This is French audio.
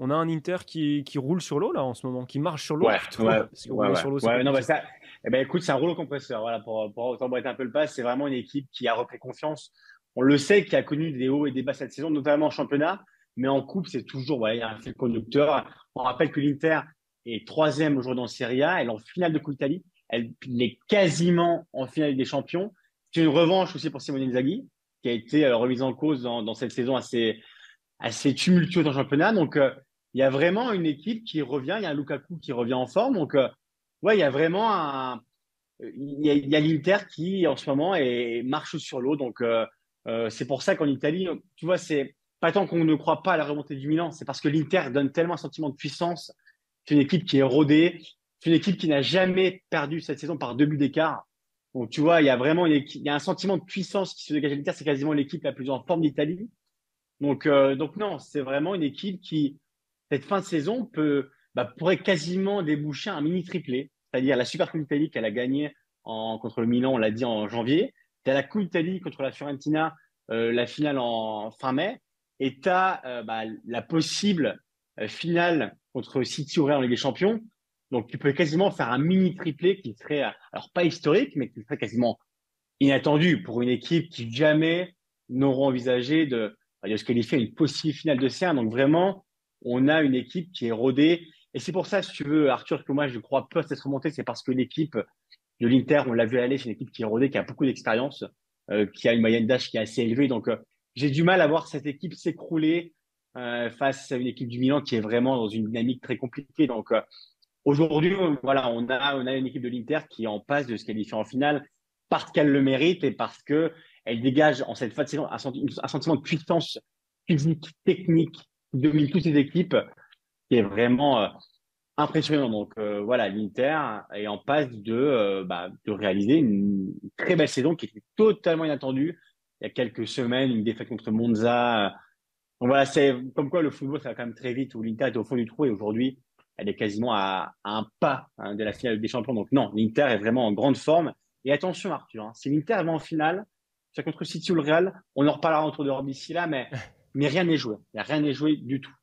on a un Inter qui roule sur l'eau là en ce moment, qui marche sur l'eau Ouais, plutôt, ouais, parce que ouais, rouler ouais. sur l'eau c'est Ouais, non, bah compliqué. ça, eh ben, écoute, c'est un rouleau compresseur. Voilà, pour t'emboîter un peu le pas, c'est vraiment une équipe qui a repris confiance. On le sait, qui a connu des hauts et des bas cette saison, notamment en championnat, mais en coupe, c'est toujours, voilà, il y a un fil conducteur. On rappelle que l'Inter est troisième aujourd'hui en Serie A, elle est en finale de Coupe d'Italie, elle est quasiment en finale des champions. C'est une revanche aussi pour Simone Inzaghi, qui a été remise en cause dans cette saison assez tumultueuse en championnat. Donc, il y a vraiment une équipe qui revient. Il y a un Lukaku qui revient en forme. Donc, ouais, il y a vraiment il y a l'Inter qui, en ce moment, marche sur l'eau. Donc, c'est pour ça qu'en Italie, tu vois, c'est pas tant qu'on ne croit pas à la remontée du Milan, c'est parce que l'Inter donne tellement un sentiment de puissance. C'est une équipe qui est rodée. C'est une équipe qui n'a jamais perdu cette saison par 2 buts d'écart. Donc, tu vois, il y a vraiment il y a un sentiment de puissance qui se dégage à l'Inter. C'est quasiment l'équipe la plus en forme d'Italie. Donc non, c'est vraiment une équipe qui, cette fin de saison, pourrait quasiment déboucher un mini triplé. C'est-à-dire la Super Coupe d'Italie qu'elle a gagnée contre le Milan, on l'a dit en janvier. Tu as la Coupe d'Italie contre la Fiorentina, la finale en fin mai. Et tu as la possible finale contre City au Real en Ligue des Champions. Donc tu peux quasiment faire un mini triplé qui serait, alors pas historique, mais qui serait quasiment inattendu pour une équipe qui jamais n'auront envisagé de se qualifier à une possible finale de CR. Donc vraiment, on a une équipe qui est rodée. Et c'est pour ça, si tu veux, Arthur, que moi, je crois peut être remontée, c'est parce que l'équipe de l'Inter, on l'a vu aller, c'est une équipe qui est rodée, qui a beaucoup d'expérience, qui a une moyenne d'âge qui est assez élevée. Donc, j'ai du mal à voir cette équipe s'écrouler face à une équipe du Milan qui est vraiment dans une dynamique très compliquée. Donc, aujourd'hui, voilà, on a une équipe de l'Inter qui est en passe de se qualifier en finale parce qu'elle le mérite et parce que elle dégage en cette fin de saison un sentiment de puissance physique, technique qui domine toutes ces équipes qui est vraiment impressionnant. Donc voilà, l'Inter est en passe de réaliser une très belle saison qui était totalement inattendue. Il y a quelques semaines, une défaite contre Monza. Donc voilà, c'est comme quoi le football, ça va quand même très vite, où l'Inter est au fond du trou et aujourd'hui, elle est quasiment à un pas de la finale des champions. Donc non, l'Inter est vraiment en grande forme. Et attention Arthur, hein, si l'Inter va en finale, c'est contre City ou le Real, on en reparlera autour de l'Europe d'ici là, mais rien n'est joué. Il n'y a rien n'est joué du tout.